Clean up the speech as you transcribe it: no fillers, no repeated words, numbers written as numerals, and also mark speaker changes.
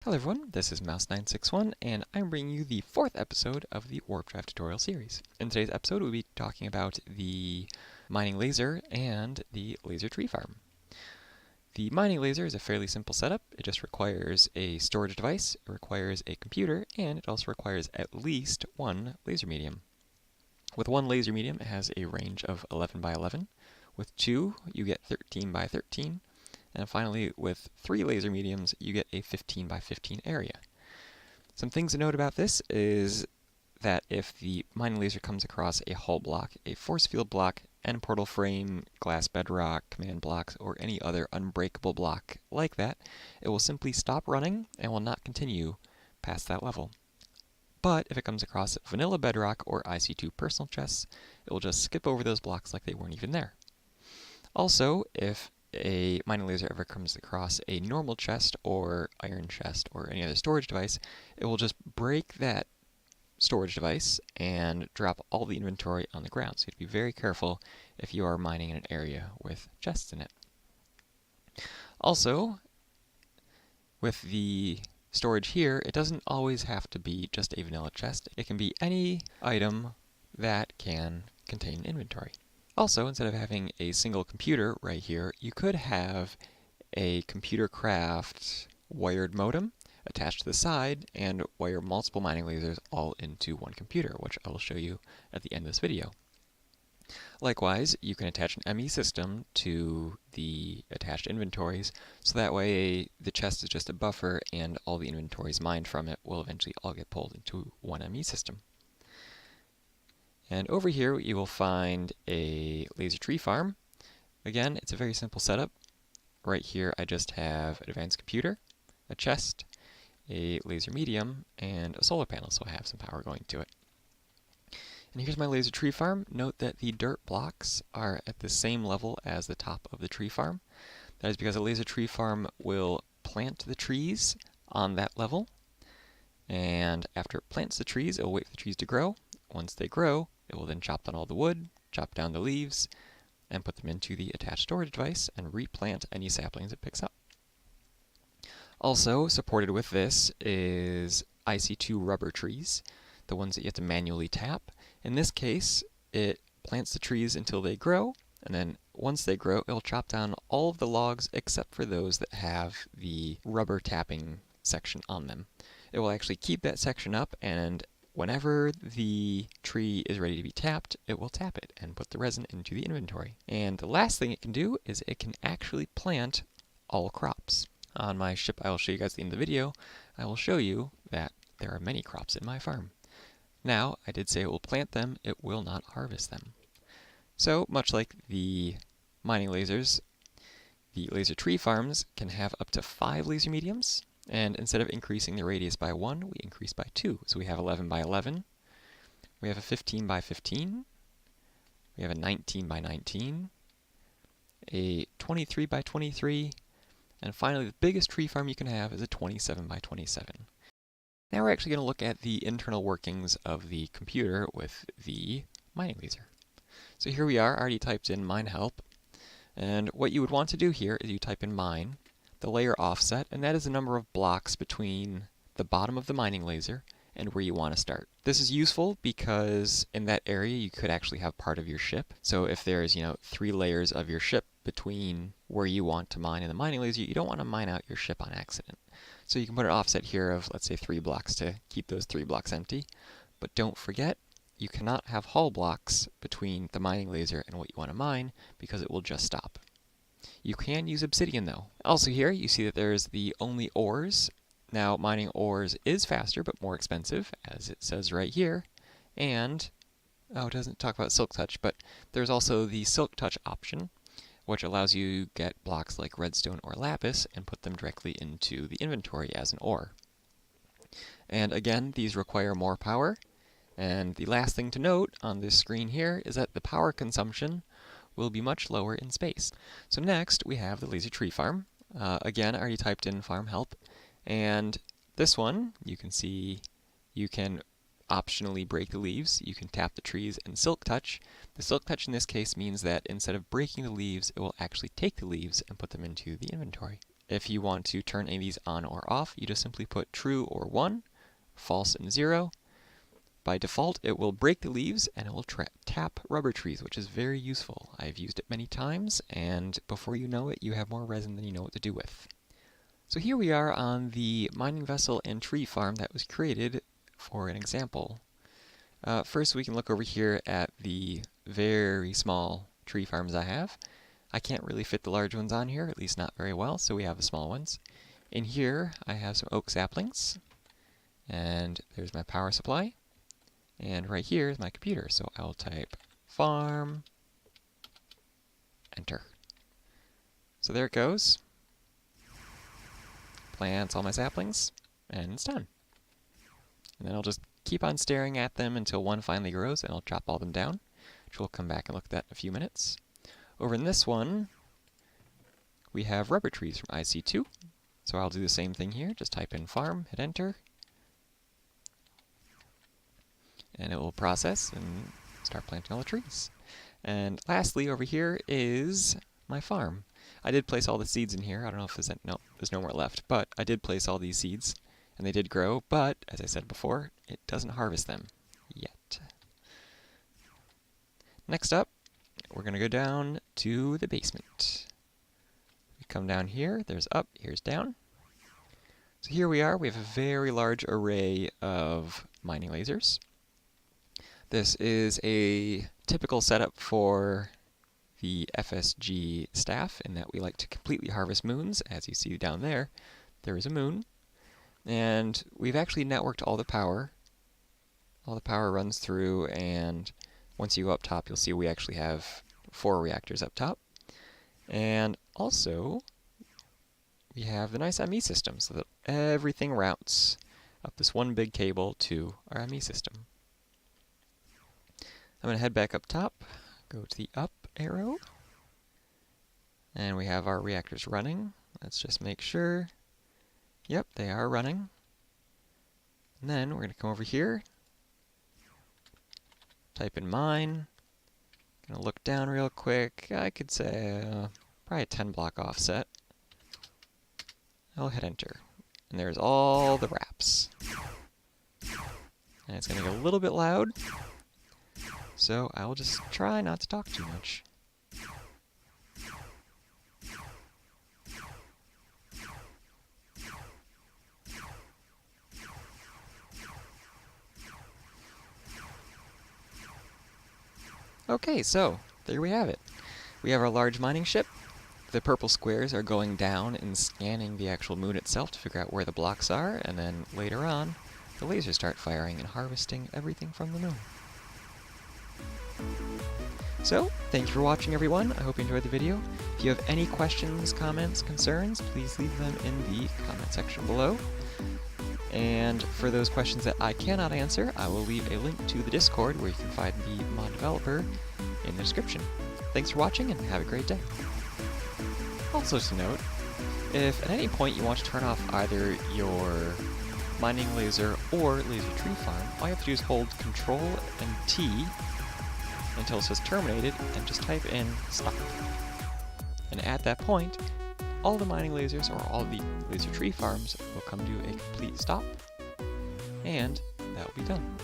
Speaker 1: Hello everyone, this is Mouse961, and I'm bringing you the 4th episode of the Warp Drive tutorial series. In today's episode, we'll be talking about the mining laser and the laser tree farm. The mining laser is a fairly simple setup. It just requires a storage device, it requires a computer, and it also requires at least one laser medium. With one laser medium, it has a range of 11 by 11. With two, you get 13 by 13. And finally, with 3 laser mediums, you get a 15 by 15 area. Some things to note about this is that if the mining laser comes across a hull block, a force field block, end portal frame, glass bedrock, command blocks, or any other unbreakable block like that, it will simply stop running and will not continue past that level. But if it comes across vanilla bedrock or IC2 personal chests, it will just skip over those blocks like they weren't even there. Also, if a mining laser ever comes across a normal chest or iron chest or any other storage device, it will just break that storage device and drop all the inventory on the ground. So you have to be very careful if you are mining in an area with chests in it. Also, with the storage here, it doesn't always have to be just a vanilla chest. It can be any item that can contain inventory. Also, instead of having a single computer right here, you could have a computer craft wired modem attached to the side and wire multiple mining lasers all into one computer, which I will show you at the end of this video. Likewise, you can attach an ME system to the attached inventories, so that way the chest is just a buffer and all the inventories mined from it will eventually all get pulled into one ME system. And over here you will find a laser tree farm. Again, it's a very simple setup. Right here I just have an advanced computer, a chest, a laser medium, and a solar panel, so I have some power going to it. And here's my laser tree farm. Note that the dirt blocks are at the same level as the top of the tree farm. That is because a laser tree farm will plant the trees on that level, and after it plants the trees, it will wait for the trees to grow. Once they grow, it will then chop down all the wood, chop down the leaves, and put them into the attached storage device and replant any saplings it picks up. Also supported with this is IC2 rubber trees, the ones that you have to manually tap. In this case, it plants the trees until they grow, and then once they grow, it will chop down all of the logs except for those that have the rubber tapping section on them. It will actually keep that section up, and whenever the tree is ready to be tapped, it will tap it and put the resin into the inventory. And the last thing it can do is it can actually plant all crops. On my ship I will show you guys at the end of the video, I will show you that there are many crops in my farm. Now, I did say it will plant them, it will not harvest them. So, much like the mining lasers, the laser tree farms can have up to 5 laser mediums. And instead of increasing the radius by 1, we increase by 2. So we have 11 by 11, we have a 15 by 15, we have a 19 by 19, a 23 by 23, and finally the biggest tree farm you can have is a 27 by 27. Now we're actually going to look at the internal workings of the computer with the mining laser. So here we are, already typed in mine help, and what you would want to do here is you type in mine, the layer offset, and that is the number of blocks between the bottom of the mining laser and where you want to start. This is useful because in that area you could actually have part of your ship. So if there's, 3 layers of your ship between where you want to mine and the mining laser, you don't want to mine out your ship on accident. So you can put an offset here of, let's say, 3 blocks to keep those 3 blocks empty. But don't forget, you cannot have hull blocks between the mining laser and what you want to mine because it will just stop. You can use obsidian though. Also here you see that there's the only ores. Now mining ores is faster but more expensive, as it says right here. And, it doesn't talk about silk touch, but there's also the silk touch option, which allows you to get blocks like redstone or lapis and put them directly into the inventory as an ore. And again, these require more power. And the last thing to note on this screen here is that the power consumption will be much lower in space. So next we have the laser tree farm. Again, I already typed in farm help, and this one you can see you can optionally break the leaves, you can tap the trees and silk touch. The silk touch in this case means that instead of breaking the leaves, it will actually take the leaves and put them into the inventory. if you want to turn any of these on or off, you just simply put true or 1, false and 0. By default, it will break the leaves and it will tap rubber trees, which is very useful. I've used it many times, and before you know it, you have more resin than you know what to do with. So here we are on the mining vessel and tree farm that was created for an example. First, we can look over here at the very small tree farms I have. I can't really fit the large ones on here, at least not very well, so we have the small ones. In here, I have some oak saplings, and there's my power supply. And right here is my computer, so I'll type farm, enter. So there it goes. Plants all my saplings, and it's done. And then I'll just keep on staring at them until one finally grows, and I'll chop all them down, which we'll come back and look at that in a few minutes. Over in this one, we have rubber trees from IC2. So I'll do the same thing here, just type in farm, hit enter, and it will process and start planting all the trees. And lastly, over here is my farm. I did place all the seeds in here. I don't know if there's no more left, but I did place all these seeds, and they did grow, but as I said before, it doesn't harvest them yet. Next up, we're going to go down to the basement. We come down here, there's up, here's down. So here we are, we have a very large array of mining lasers. This is a typical setup for the FSG staff in that we like to completely harvest moons. As you see down there, there is a moon. And we've actually networked all the power. All the power runs through, and once you go up top, you'll see we actually have 4 reactors up top. And also, we have the nice ME system so that everything routes up this one big cable to our ME system. I'm going to head back up top, go to the up arrow, and we have our reactors running. Let's just make sure. Yep, they are running. And then we're going to come over here, type in mine, going to look down real quick. I could say probably a 10 block offset. I'll hit enter, and there's all the wraps. And it's going to get a little bit loud, so I will just try not to talk too much. Okay, so there we have it. We have our large mining ship. The purple squares are going down and scanning the actual moon itself to figure out where the blocks are, and then later on, the lasers start firing and harvesting everything from the moon. So, thank you for watching, everyone. I hope you enjoyed the video. If you have any questions, comments, concerns, please leave them in the comment section below. And for those questions that I cannot answer, I will leave a link to the Discord where you can find the mod developer in the description. Thanks for watching and have a great day. Also to note, if at any point you want to turn off either your mining laser or laser tree farm, all you have to do is hold Control and T until it says terminated, and just type in stop. And at that point, all the mining lasers or all the laser tree farms will come to a complete stop, and that will be done.